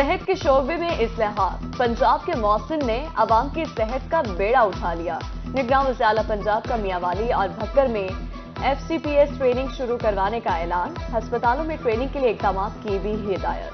صحت کے شعبے میں اصلاحات، پنجاب کے محسن نے عوام کی صحت کا بیڑا اٹھا لیا۔ نگراں وزیر اعلیٰ پنجاب کا میاں والی اور بھکر میں FCPS ٹریننگ شروع کروانے کا اعلان، ہسپتالوں میں ٹریننگ کے لیے اقدامات کی بھی ہدایت۔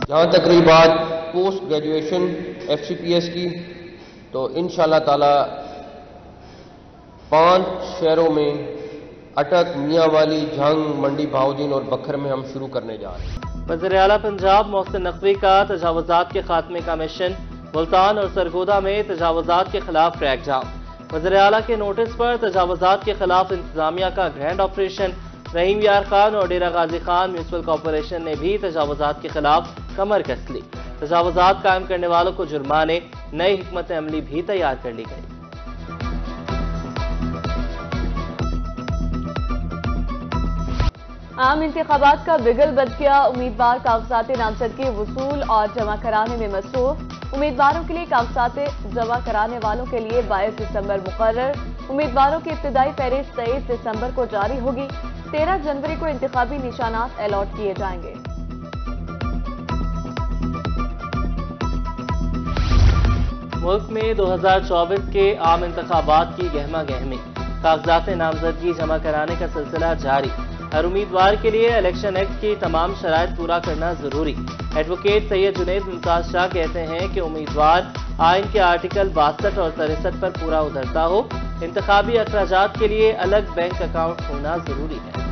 جہاں تک رہی بات پوسٹ گریجویشن FCPS کی، تو انشاءاللہ تعالی 5 شہروں میں اٹک، میاں والی، جھنگ، منڈی بہاؤدین اور بکھر میں ہم شروع کرنے جا رہے ہیں۔ وزیر اعلیٰ پنجاب محسن نقوی کا تجاوزات کے خاتمے کا مشن، ملتان اور سرگودا میں تجاوزات کے خلاف کریک ڈاؤن۔ وزیر اعلیٰ کے نوٹس پر تجاوزات کے خلاف انتظامیہ کا گرینڈ آپریشن، رحیم یار خان اور ڈیرہ غازی خان میونسپل کارپوریشن نے بھی تجاوزات کے خلاف کمر کس لی۔ تجاوزات قائم کرنے والوں کو جرمانے، نئی حکمت عملی بھی تیار کر لی گئی۔ عام انتخابات کا بگل بج گیا، امیدوار کاغذات نامزدگی وصول اور جمع کرانے میں مصروف۔ امیدواروں کے لیے کاغذات جمع کرانے والوں کے لیے 22 دسمبر مقرر۔ امیدواروں کی ابتدائی فہرست 23 دسمبر کو جاری ہوگی۔ 13 جنوری کو انتخابی نشانات الاٹ کیے جائیں گے۔ ملک میں 2024 کے عام انتخابات کی گہما گہمی، کاغذات نامزدگی جمع کرانے کا سلسلہ جاری۔ ہر امیدوار کے لیے الیکشن ایکٹ کی تمام شرائط پورا کرنا ضروری۔ ایڈوکیٹ سید جنید ممتاز شاہ کہتے ہیں کہ امیدوار آئین کے آرٹیکل 62 اور 63 پر پورا اترتا ہو۔ انتخابی اخراجات کے لیے الگ بینک اکاؤنٹ ہونا ضروری ہے۔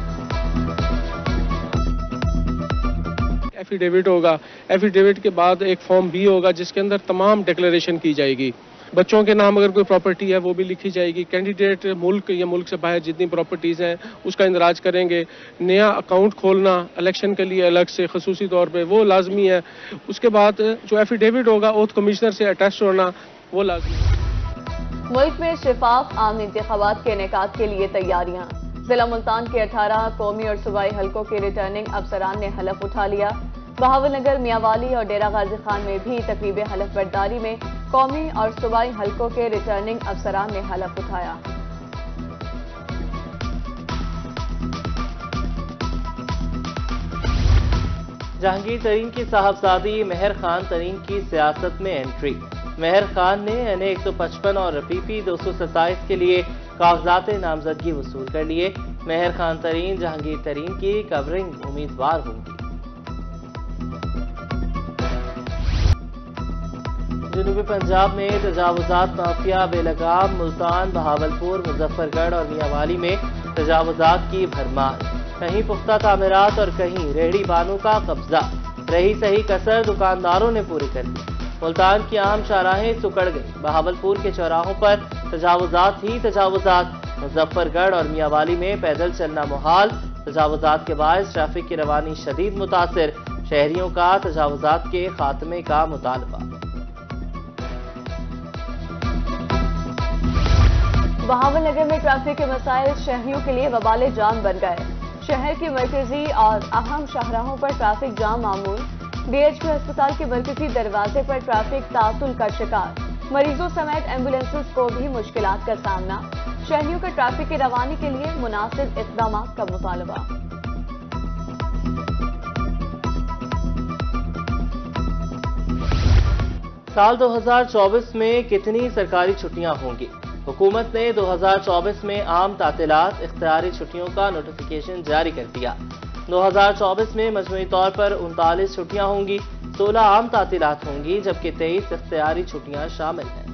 ایفیڈیوٹ ہوگا، ایفیڈیوٹ کے بعد ایک فارم بھی ہوگا جس کے اندر تمام ڈکلیریشن کی جائے گی۔ بچوں کے نام اگر کوئی پراپرٹی ہے وہ بھی لکھی جائے گی۔ کینڈیڈیٹ ملک یا ملک سے باہر جتنی پراپرٹیز ہیں اس کا اندراج کریں گے۔ نیا اکاؤنٹ کھولنا الیکشن کے لیے الگ سے خصوصی طور پہ وہ لازمی ہے۔ اس کے بعد جو ایفیڈیوٹ ہوگا اوتھ کمشنر سے اٹیسٹ ہونا وہ لازمی ہے۔ ملک میں شفاف عام انتخابات کے انعقاد کے لیے تیاریاں، ضلع ملتان کے 18 قومی اور صوبائی حلقوں کے ریٹرننگ افسران نے حلف اٹھا لیا۔ بہاول نگر، میاں والی اور ڈیرہ غازی خان میں بھی تقریب حلف برداری میں قومی اور صوبائی حلقوں کے ریٹرننگ افسران نے حلف اٹھایا۔ جہانگیر ترین کی صاحبزادی مہر خان ترین کی سیاست میں انٹری۔ مہر خان نے NA 155 اور PP 227 کے لیے کاغذات نامزدگی وصول کر لیے۔ مہر خان ترین جہانگیر ترین کی کورنگ امیدوار ہوں گی۔ جنوبی پنجاب میں تجاوزات مافیا بے لگام، ملتان، بہاولپور، مظفر گڑھ اور میاں والی میں تجاوزات کی بھرمار۔ کہیں پختہ تعمیرات اور کہیں ریہڑی بانوں کا قبضہ، رہی صحیح کسر دکانداروں نے پوری کر لی۔ ملتان کی اہم شاہراہیں سکڑ گئی، بہاولپور کے چوراہوں پر تجاوزات ہی تجاوزات، مظفر گڑھ اور میاں والی میں پیدل چلنا محال۔ تجاوزات کے باعث ٹریفک کی روانی شدید متاثر، شہریوں کا تجاوزات کے خاتمے کا مطالبہ۔ بہاول نگر میں ٹریفک کے مسائل شہریوں کے لیے وبال جان بن گئے۔ شہر کی مرکزی اور اہم شاہراہوں پر ٹریفک جام معمول۔ DHQ ہسپتال کے مرکزی دروازے پر ٹریفک تعطل کا شکار، مریضوں سمیت ایمبولینسز کو بھی مشکلات کا سامنا۔ شہریوں کا ٹریفک کی روانی کے لیے مناسب اقدامات کا مطالبہ۔ سال 2024 میں کتنی سرکاری چھٹیاں ہوں گی؟ حکومت نے 2024 میں عام تعطیلات، اختیاری چھٹیوں کا نوٹیفیکیشن جاری کر دیا۔ 2024 میں مجموعی طور پر 39 چھٹیاں ہوں گی، 16 عام تعطیلات ہوں گی جبکہ 23 اختیاری چھٹیاں شامل ہیں۔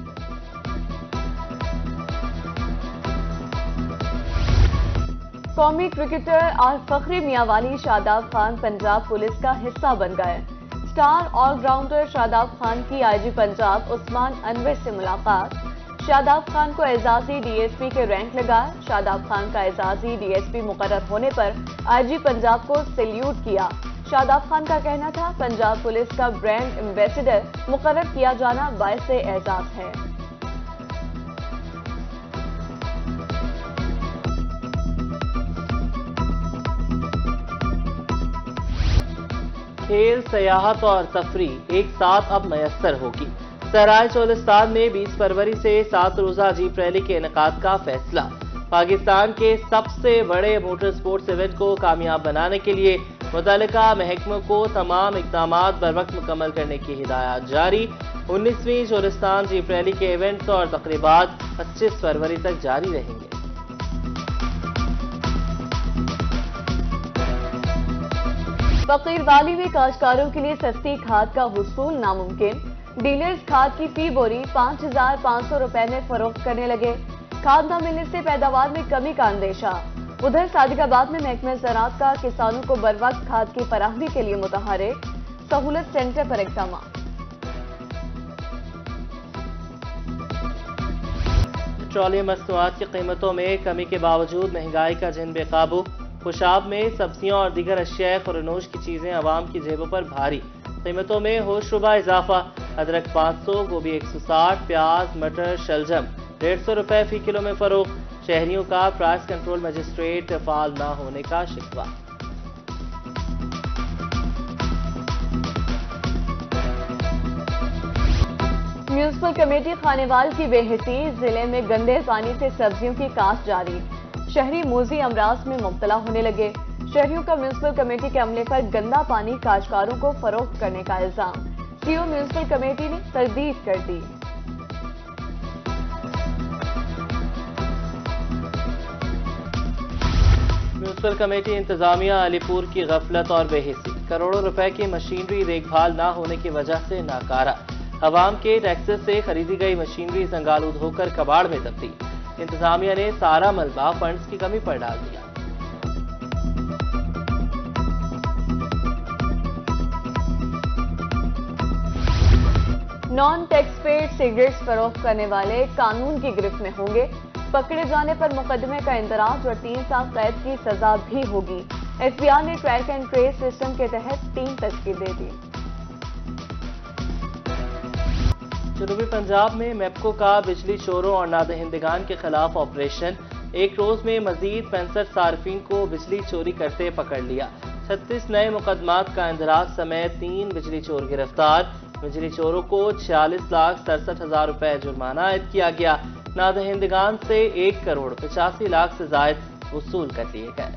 قومی کرکٹر اور فخری میاں والی شاداب خان پنجاب پولیس کا حصہ بن گئے۔ Star all rounder Shadab Khan کی IG پنجاب عثمان انور سے ملاقات۔ شاداب خان کو اعزازی DSP کے رینک لگا۔ شاداب خان کا اعزازی DSP مقرر ہونے پر IG پنجاب کو سیلیوٹ کیا۔ شاداب خان کا کہنا تھا پنجاب پولیس کا برانڈ ایمبیسڈر مقرر کیا جانا باعث اعزاز ہے۔ کھیل، سیاحت اور تفریح ایک ساتھ اب میسر ہوگی۔ صحرائے چولستان میں 20 فروری سے 7 روزہ جیپ ریلی کے انعقاد کا فیصلہ۔ پاکستان کے سب سے بڑے موٹر سپورٹس ایونٹ کو کامیاب بنانے کے لیے متعلقہ محکموں کو تمام اقدامات بروقت مکمل کرنے کی ہدایات جاری۔ 19ویں جورستان جیپ ریلی کے ایونٹس اور تقریبات 25 فروری تک جاری رہیں گے۔ فقیر والی میں کاشتکاروں کے لیے سستی کھاد کا حصول ناممکن، ڈیلرز کھاد کی فی بوری 5,500 روپے میں فروخت کرنے لگے، کھاد نہ ملنے سے پیداوار میں کمی کا اندیشہ۔ ادھر صادق آباد میں محکمہ زراعت کا کسانوں کو بروقت کھاد کی فراہمی کے لیے متحرک، سہولت سینٹر پر اقدامات۔ پیٹرولیم مصنوعات کی قیمتوں میں کمی کے باوجود مہنگائی کا جھن بے قابو، خوشاب میں سبزیوں اور دیگر اشیاء خورنوش کی چیزیں عوام کی جیبوں پر بھاری، قیمتوں میں ہوش ربا اضافہ، ادرک 500، گوبھی 160، پیاز، مٹر، شلجم 150 روپے فی کلو میں فروخت، شہریوں کا پرائس کنٹرول مجسٹریٹ فعال نہ ہونے کا شکوہ۔ میونسپل کمیٹی خانیوال کی بے حسی، ضلع میں گندے پانی سے سبزیوں کی کاشت جاری، شہری موذی امراض میں مبتلا ہونے لگے، شہریوں کا میونسپل کمیٹی کے عملے پر گندا پانی کاشتکاروں کو فروخت کرنے کا الزام، سی او میونسپل کمیٹی نے تردید کر دی۔ میونسپل کمیٹی انتظامیہ علی پور کی غفلت اور بے حسی، کروڑوں روپے کی مشینری دیکھ بھال نہ ہونے کی وجہ سے ناکارہ، عوام کے ٹیکسز سے خریدی گئی مشینری زنگالود ہو کر کباڑ میں تبدیل، انتظامیہ نے سارا ملبہ فنڈز کی کمی پر ڈال دیا۔ نان ٹیکس پیڈ سگریٹس فروخت کرنے والے قانون کی گرفت میں ہوں گے، پکڑے جانے پر مقدمے کا اندراج اور 3 سال قید کی سزا بھی ہوگی، ایف بی آر نے ٹریک اینڈ ٹریس سسٹم کے تحت 3 تشکیل دے دی۔ جنوبی پنجاب میں میپکو کا بجلی چوروں اور نادہندگان کے خلاف آپریشن، ایک روز میں مزید 65 صارفین کو بجلی چوری کرتے پکڑ لیا، 36 نئے مقدمات کا اندراج سمیت 3 بجلی چور گرفتار، بجلی چوروں کو 46,67,000 روپے جرمانہ عائد کیا گیا، نادہندگان سے 1,85,00,000 سے زائد وصول کر لیے گئے۔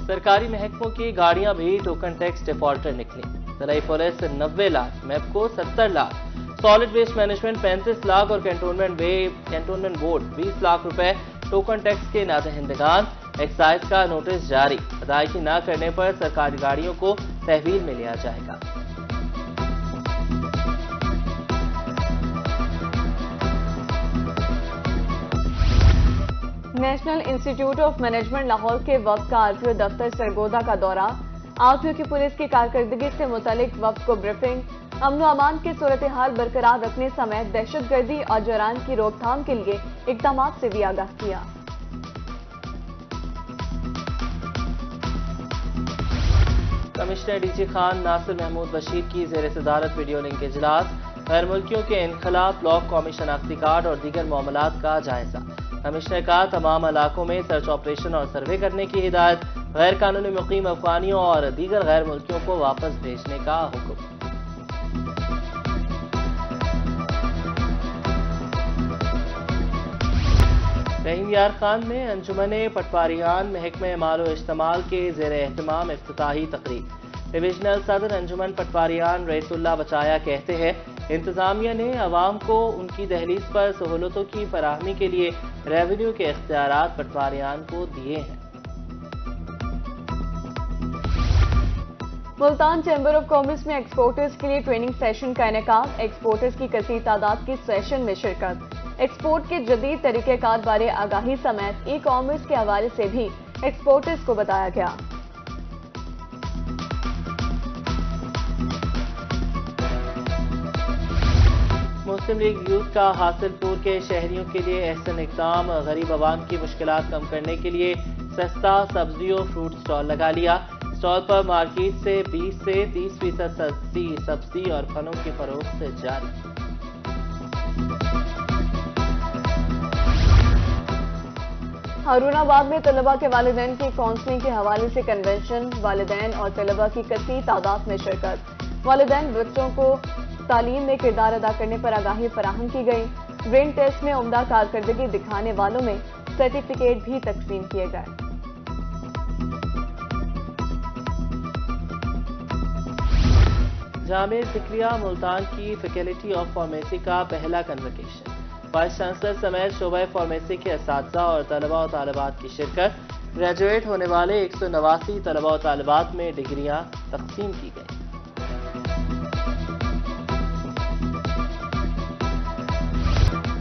سرکاری محکموں کی گاڑیاں بھی ٹوکن ٹیکس ڈیفالٹر نکلی، ضلعی police 90 lakh, MEPCO 70 lakh, solid waste management 35 lakh اور کینٹونمنٹ بورڈ 20 لاکھ روپے ٹوکن ٹیکس کے نادہندگان، ایکسائز کا نوٹس جاری، ادائیگی نہ کرنے پر سرکاری گاڑیوں کو تحویل میں لیا جائے گا۔ National Institute of Management Lahore کے وفد کا آر ٹی او دفتر سرگودا کا دورہ، آر ٹی او کی پولیس کی کارکردگی سے متعلق وفد کو بریفنگ، امن و امان کی صورتحال برقرار رکھنے سمیت دہشت گردی اور جرائم کی روک تھام کے لیے اقدامات سے بھی آگاہ کیا۔ کمشنر ڈی جی خان ناصر محمود بشیر کی زیر صدارت ویڈیو لنک اجلاس، غیر ملکیوں کے انخلا، بلاک قومی شناختی کارڈ اور دیگر معاملات کا جائزہ، کمشنر کا تمام علاقوں میں سرچ آپریشن اور سروے کرنے کی ہدایت، غیر قانونی مقیم افغانیوں اور دیگر غیر ملکیوں کو واپس بھیجنے کا حکم۔ رحیم یار خان میں انجمن پٹواریان محکمہ مال و اشتمال کے زیر اہتمام افتتاحی تقریب، ڈویژنل صدر انجمن پٹواریان ریس اللہ بچایا کہتے ہیں انتظامیہ نے عوام کو ان کی دہلیز پر سہولتوں کی فراہمی کے لیے ریونیو کے اختیارات پٹواریان کو دیے ہیں۔ ملتان چیمبر آف کامرس میں ایکسپورٹرز کے لیے ٹریننگ سیشن کا انعقاد، ایکسپورٹرز کی کثیر تعداد کی سیشن میں شرکت، ایکسپورٹ کے جدید طریقہ کار بارے آگاہی سمیت ای کامرس کے حوالے سے بھی ایکسپورٹرز کو بتایا گیا۔ مسلم لیگ یوتھ کا حاصل پور کے شہریوں کے لیے احسن اقدام، غریب عوام کی مشکلات کم کرنے کے لیے سستا سبزی و فروٹ سٹال لگا لیا، سٹال پر مارکیٹ سے 20 سے 30% سبزی اور پھلوں کی فروخت جاری۔ ہارون آباد میں طلبہ کے والدین کی کونسلنگ کے حوالے سے کنونشن، والدین اور طلبہ کی کثیر تعداد میں شرکت، والدین بچوں کو تعلیم میں کردار ادا کرنے پر آگاہی فراہم کی گئی۔ برین ٹیسٹ میں عمدہ کارکردگی دکھانے والوں میں سرٹیفکیٹ بھی تقسیم کیے گئے۔ جامعہ ذکریہ ملتان کی فیکلٹی آف فارمیسی کا پہلا کنوکیشن، وائس چانسلر سمیت شعبہ فارمیسی کے اساتذہ اور طلباء و طالبات کی شرکت۔ گریجویٹ ہونے والے 189 طلباء و طالبات میں ڈگریاں تقسیم کی گئی۔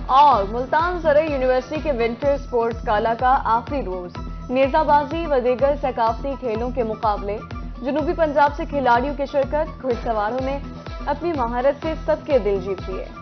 اور ملتان زرعی یونیورسٹی کے ونٹر سپورٹس گالا کا آخری روز، نیزہ بازی و دیگر ثقافتی کھیلوں کے مقابلے، جنوبی پنجاب سے کھلاڑیوں کی شرکت، گھڑ سواروں نے اپنی مہارت سے سب کے دل جیت لیے۔